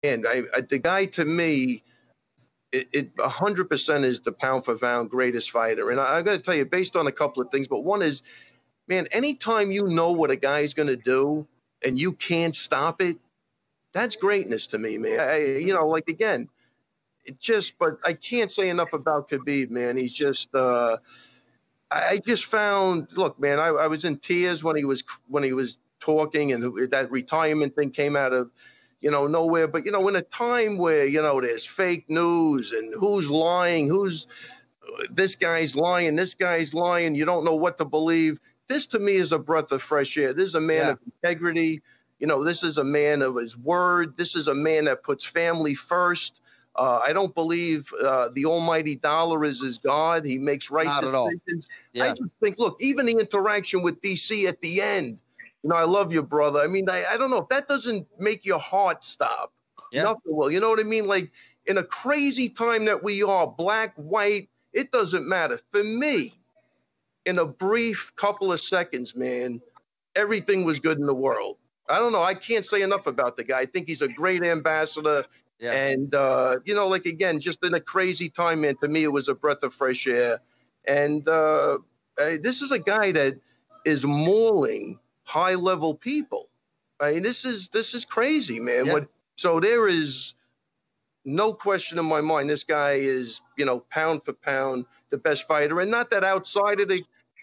And the guy to me, it 100% is the pound for pound greatest fighter. And I got to tell you, based on a couple of things, but one is, man, anytime you know what a guy's going to do and you can't stop it, that's greatness to me, man. Like again, but I can't say enough about Khabib, man. He's just, I just found, look, man, I was in tears when he was talking, and that retirement thing came out of, nowhere. But, in a time where, there's fake news and who's lying, this guy's lying, you don't know what to believe. This to me is a breath of fresh air. This is a man of integrity. This is a man of his word. This is a man that puts family first. I don't believe the almighty dollar is his God. He makes right decisions. Yeah. I just think, look, even the interaction with DC at the end, I love you, brother. I mean, I don't know if that doesn't make your heart stop. Yeah. Nothing will. You know what I mean? Like, in a crazy time that we are, black, white, it doesn't matter. For me, in a brief couple of seconds, man, everything was good in the world. I don't know. I can't say enough about the guy. I think he's a great ambassador. Yeah. And, like, again, just in a crazy time, man, to me, it was a breath of fresh air. And this is a guy that is mauling high-level people. I mean, this is crazy, man. Yeah. So there is no question in my mind, this guy is, pound for pound, the best fighter. And not that outside of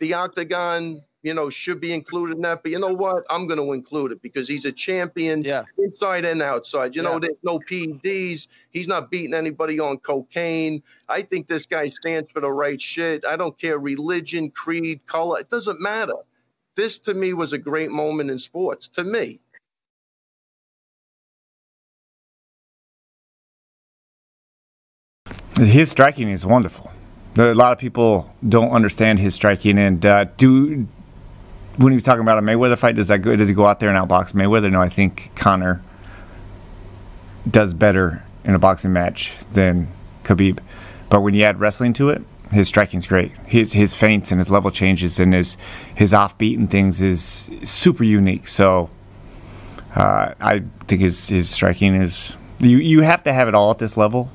the octagon, should be included in that. But you know what? I'm going to include it because he's a champion inside and outside. There's no PEDs. He's not beating anybody on cocaine. I think this guy stands for the right shit. I don't care religion, creed, color. It doesn't matter. This, to me, was a great moment in sports, to me. His striking is wonderful. A lot of people don't understand his striking, and when he was talking about a Mayweather fight, does he go out there and outbox Mayweather? No, I think Conor does better in a boxing match than Khabib. But when you add wrestling to it, his striking's great. His feints and his level changes and his offbeat and things is super unique. So I think his striking is you have to have it all at this level.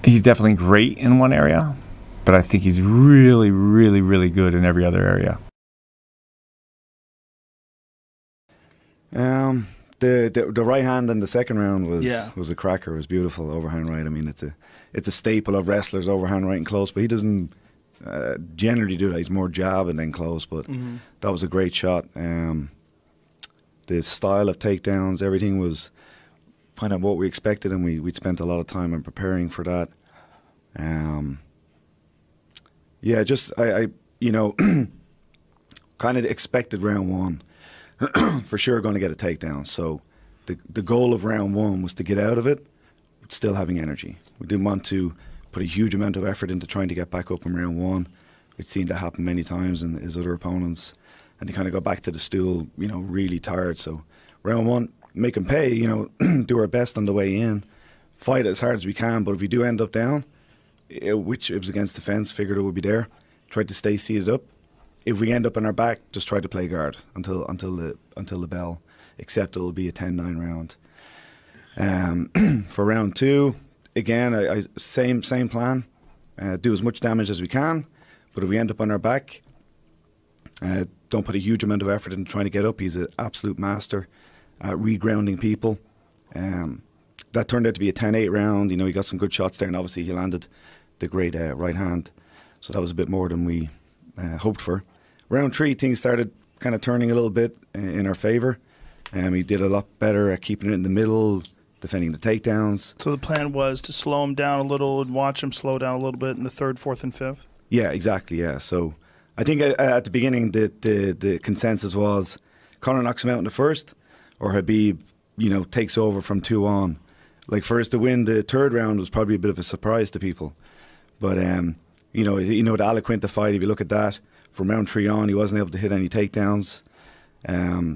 He's definitely great in one area, but I think he's really, really, really good in every other area. The right hand in the second round was a cracker. It was beautiful, overhand right. I mean, it's a staple of wrestlers, overhand right and close, but he doesn't generally do that. He's more jab and then close, but that was a great shot. The style of takedowns, everything was kind of what we expected, and we'd spent a lot of time in preparing for that. I kind of expected round one for sure going to get a takedown. So the goal of round one was to get out of it still having energy. We didn't want to put a huge amount of effort into trying to get back up in round one. We'd seen that happen many times in his other opponents, and they kind of go back to the stool, really tired. So round one, make them pay, do our best on the way in, fight as hard as we can. But if we do end up down, which it was against the fence, figured it would be there, tried to stay seated up. If we end up on our back, just try to play guard until the bell, except it'll be a 10-9 round. For round two, again, same plan. Do as much damage as we can, but if we end up on our back, don't put a huge amount of effort into trying to get up. He's an absolute master at regrounding people. That turned out to be a 10-8 round. He got some good shots there, and obviously he landed the great right hand. So that was a bit more than we hoped for. Round three, things started kind of turning a little bit in our favour. He did a lot better at keeping it in the middle, defending the takedowns. So the plan was to slow him down a little and watch him slow down a little bit in the third, fourth, and fifth? Yeah, exactly, yeah. So I think at the beginning the consensus was Conor knocks him out in the first, or Khabib, takes over from 2 on. Like, for us to win the third round was probably a bit of a surprise to people. But, the Al Quinta fight, if you look at that, from round 3 on, he wasn't able to hit any takedowns.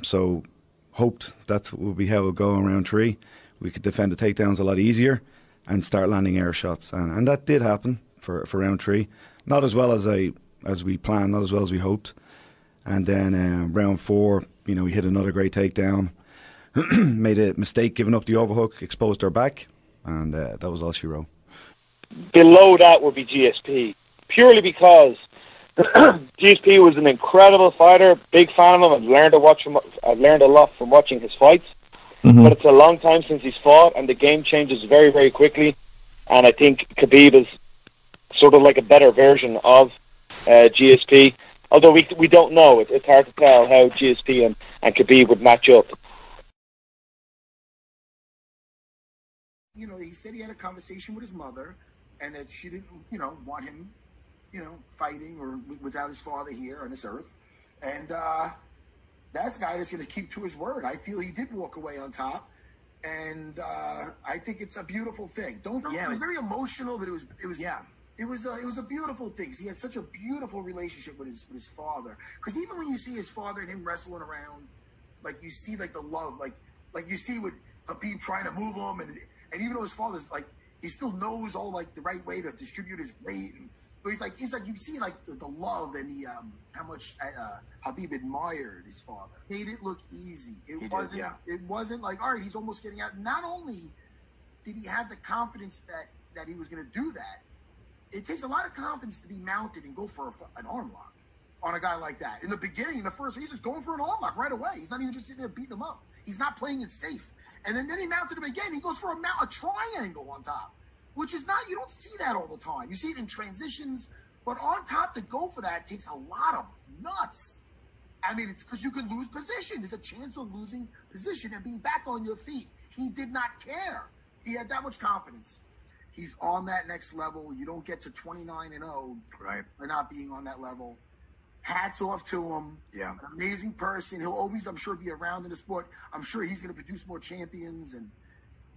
So hoped that would be how it would go in round 3. We could defend the takedowns a lot easier and start landing air shots. And that did happen for round 3. Not as well as we planned, not as well as we hoped. And then round 4, we hit another great takedown. made a mistake giving up the overhook, exposed her back, and that was all she wrote. Below that would be GSP, purely because GSP was an incredible fighter, big fan of him. I've learned a lot from watching his fights. But it's a long time since he's fought, and the game changes very, very quickly. And I think Khabib is sort of like a better version of GSP. Although we don't know. It's hard to tell how GSP and Khabib would match up. You know, he said he had a conversation with his mother, and that she didn't, want him, fighting or without his father here on this earth. And that's a guy that's going to keep to his word. I feel he did walk away on top, and I think it's a beautiful thing. It was very emotional, but it was a beautiful thing. He had such a beautiful relationship with his father. Because even when you see his father and him wrestling around, like you see like the love, like you see with Khabib trying to move him, and even though his father's like, he still knows all like the right way to distribute his weight, and so he's like you see like the love and the how much Khabib admired his father. Made it look easy. It wasn't like, all right, he's almost getting out. Not only did he have the confidence that he was going to do that, it takes a lot of confidence to be mounted and go for an arm lock on a guy like that. In the beginning, in the first, he's just going for an arm lock right away. He's not even just sitting there beating him up. He's not playing it safe. And then he mounted him again. He goes for a triangle on top, which is not, you don't see that all the time. You see it in transitions, but on top to go for that takes a lot of nuts. I mean, it's because you could lose position. There's a chance of losing position and being back on your feet. He did not care. He had that much confidence. He's on that next level. You don't get to 29-0 right by not being on that level. Hats off to him. Yeah. An amazing person. He'll always, I'm sure, be around in the sport. I'm sure he's going to produce more champions.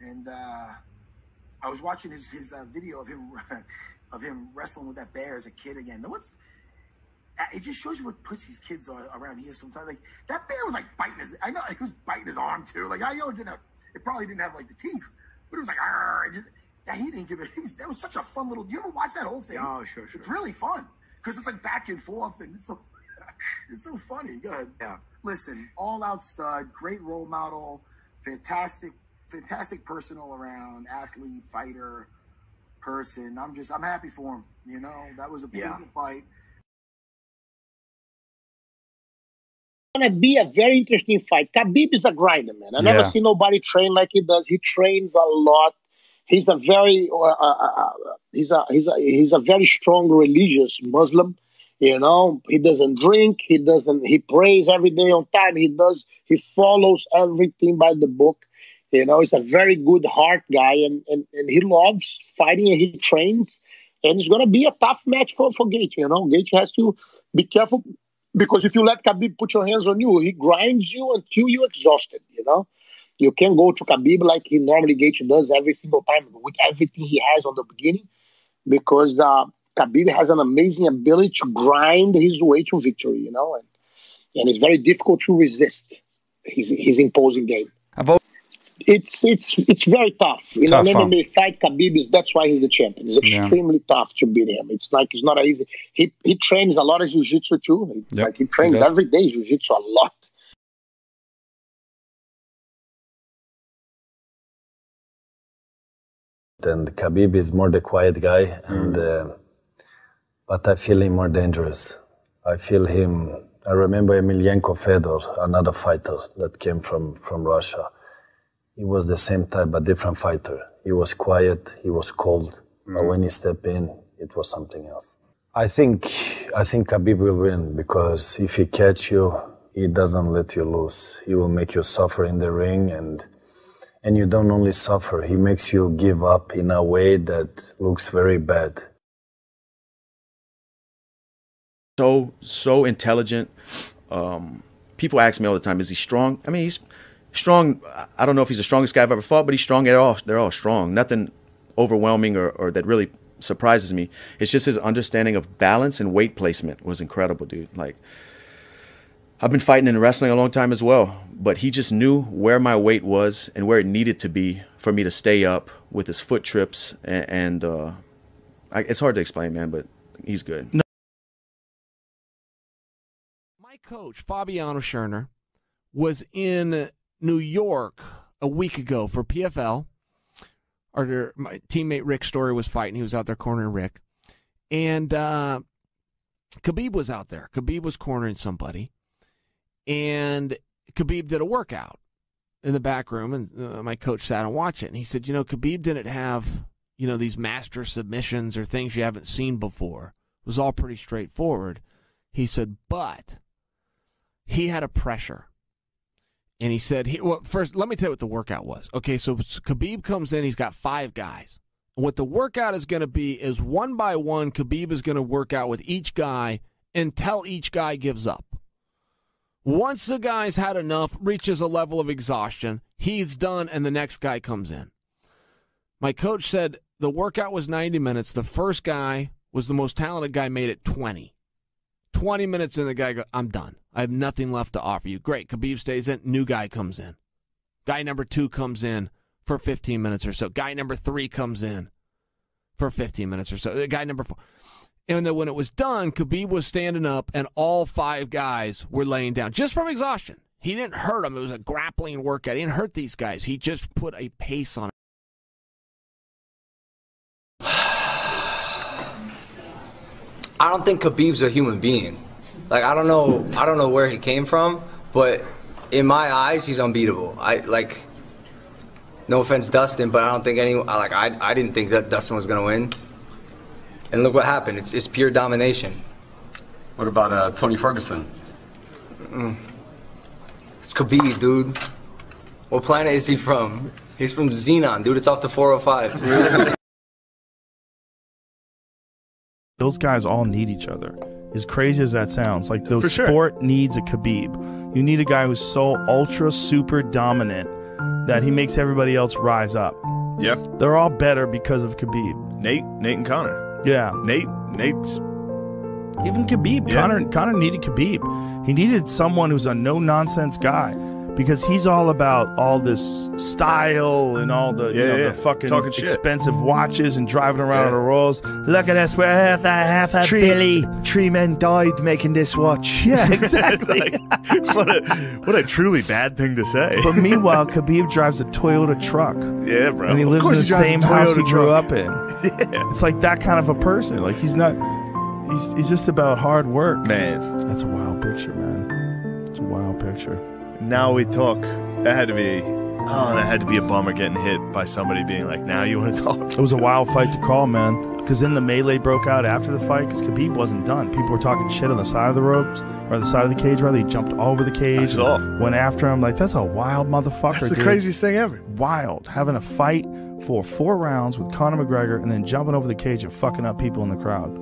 And I was watching his video of him wrestling with that bear as a kid again. It just shows you what pussies kids are around here sometimes. Like, that bear was like biting I know he was biting his arm too. Like, I know it probably didn't have like the teeth, but it was like, he didn't give it. That was such a fun little. You ever watch that whole thing? Oh, sure. It's really fun because it's like back and forth, and it's so funny. Go ahead. Yeah. Listen, all out stud, great role model, fantastic person all around, athlete, fighter, person. I'm happy for him. That was a beautiful fight. Gonna be a very interesting fight. Khabib is a grinder, man. I never seen nobody train like he does. He trains a lot. He's a very he's a very strong religious Muslim. He doesn't drink. He prays every day on time. He follows everything by the book. He's a very good heart guy, and he loves fighting, and he trains. And it's gonna be a tough match for Gaethje. Gaethje has to be careful, because if you let Khabib put your hands on you, he grinds you until you're exhausted, You can't go to Khabib like he normally Gaethje does every single time with everything he has on the beginning, because Khabib has an amazing ability to grind his way to victory, and it's very difficult to resist his imposing game. It's very tough. An MMA fight, Khabib that's why he's the champion. It's extremely tough to beat him. It's not easy. He trains a lot of jiu-jitsu too. He trains every day jiu-jitsu a lot. And Khabib is more the quiet guy, but I feel him more dangerous. I remember Emelianenko Fedor, another fighter that came from Russia. He was the same type, but different fighter. He was quiet, he was cold, but when he stepped in, it was something else. I think Khabib will win, because if he catch you, he doesn't let you lose. He will make you suffer in the ring, and you don't only suffer, he makes you give up in a way that looks very bad. So intelligent. People ask me all the time, is he strong? I mean, he's strong. I don't know if he's the strongest guy I've ever fought, but he's strong at all. They're all strong. Nothing overwhelming or that really surprises me. It's just his understanding of balance and weight placement was incredible, dude. Like, I've been fighting and wrestling a long time as well, but he just knew where my weight was and where it needed to be for me to stay up with his foot trips. And it's hard to explain, man, but he's good. My coach, Fabiano Scherner, was in New York a week ago for PFL. My teammate Rick Story was fighting. He was out there cornering Rick. And Khabib was out there. Khabib was cornering somebody. And Khabib did a workout in the back room, and my coach sat and watched it. And he said, Khabib didn't have, these master submissions or things you haven't seen before. It was all pretty straightforward. He said, but he had a pressure. And he said, first, let me tell you what the workout was. Okay, so Khabib comes in, he's got 5 guys. And what the workout is going to be is one by one, Khabib is going to work out with each guy until each guy gives up. Once the guy's had enough, reaches a level of exhaustion, he's done, and the next guy comes in. My coach said the workout was 90 minutes. The first guy was the most talented guy, made it 20. 20 minutes in, the guy goes, I'm done. I have nothing left to offer you. Great. Khabib stays in. New guy comes in. Guy number 2 comes in for 15 minutes or so. Guy number 3 comes in for 15 minutes or so. Guy number 4. And then when it was done, Khabib was standing up, and all 5 guys were laying down just from exhaustion. He didn't hurt them. It was a grappling workout. He didn't hurt these guys. He just put a pace on it. I don't think Khabib's a human being. Like, I don't know where he came from, but in my eyes, he's unbeatable. No offense, Dustin, but I don't think anyone, I didn't think that Dustin was gonna win. And look what happened. It's pure domination. What about Tony Ferguson? It's Khabib, dude. What planet is he from? He's from Xenon, dude. It's off the 405. Those guys all need each other. As crazy as that sounds, like those sport needs a Khabib. You need a guy who's so ultra super dominant that he makes everybody else rise up. Yeah. They're all better because of Khabib. Nate and Connor. Yeah. Nate's even Khabib. Yeah. Connor needed Khabib. He needed someone who's a no nonsense guy. Because he's all about all this style and all the the fucking expensive watches and driving around on the rolls. Look at us, we're half a Billy. 3 men died making this watch. Yeah, exactly. what a truly bad thing to say. But meanwhile, Khabib drives a Toyota truck. Yeah, bro. And he lives in the same house he grew up in. Yeah. It's like that kind of a person. Like he's just about hard work. Man. That's a wild picture, man. It's a wild picture. Now we talk. That had to be a bummer getting hit by somebody being like, now you want to talk? It was a wild fight to call, man. Because then the melee broke out after the fight because Khabib wasn't done. People were talking shit on the side of the ropes, or the side of the cage, rather. He jumped over the cage and went after him. Like, that's a wild motherfucker, That's the craziest thing ever. Wild. Having a fight for 4 rounds with Conor McGregor and then jumping over the cage and fucking up people in the crowd.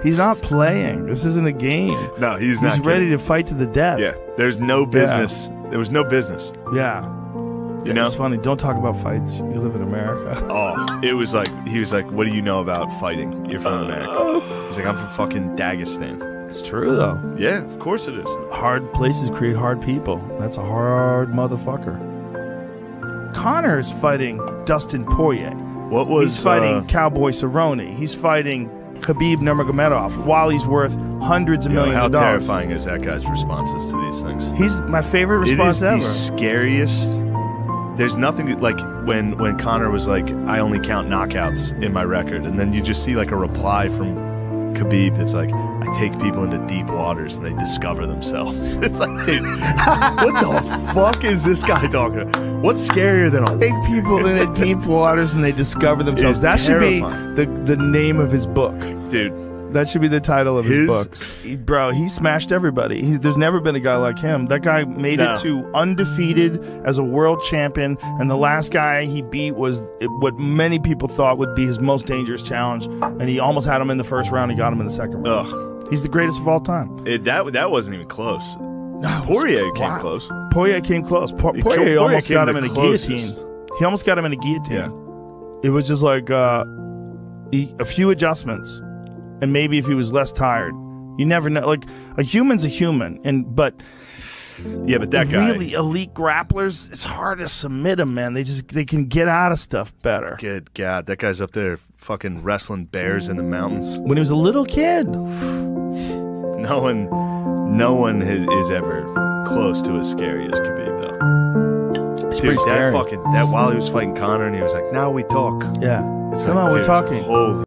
He's not playing. This isn't a game. No, he's not. He's ready to fight to the death. Yeah, there's no business. Yeah. There was no business. Yeah. You know? It's funny. Don't talk about fights. You live in America. Oh, he was like, what do you know about fighting? You're from America. He's like, I'm from fucking Dagestan. It's true, though. Yeah, of course it is. Hard places create hard people. That's a hard motherfucker. Conor is fighting Dustin Poirier. He's fighting Cowboy Cerrone. He's fighting Khabib Nurmagomedov while he's worth hundreds of millions of dollars. How terrifying is that guy's responses to these things? He's my favorite response ever. It is the scariest. There's nothing like when Conor was like, I only count knockouts in my record, and then you just see like a reply from Khabib that's like, I take people into deep waters and they discover themselves. It's like, dude, what the fuck is this guy talking about? What's scarier than a take people into deep waters and they discover themselves? That should be the name of his book, dude. That should be the title of his book. Bro, he smashed everybody. There's never been a guy like him. That guy made it to undefeated as a world champion, and the last guy he beat was what many people thought would be his most dangerous challenge, and he almost had him in the first round. He got him in the second round. Ugh. He's the greatest of all time. That wasn't even close. No, Poirier came close. Poirier came close. Poirier almost got him in a guillotine. He almost got him in a guillotine. Yeah. It was just like a few adjustments. And maybe if he was less tired, you never know. Like, a human's a human, but that guy, really elite grapplers, it's hard to submit them, man. They can get out of stuff better. Good God, that guy's up there fucking wrestling bears in the mountains when he was a little kid, knowing No one is ever close to as scary as Khabib, though. It's Dude, pretty scary. that while he was fighting Conor and he was like, now we talk. Yeah. It's Come like, on, we're dude, talking. Holy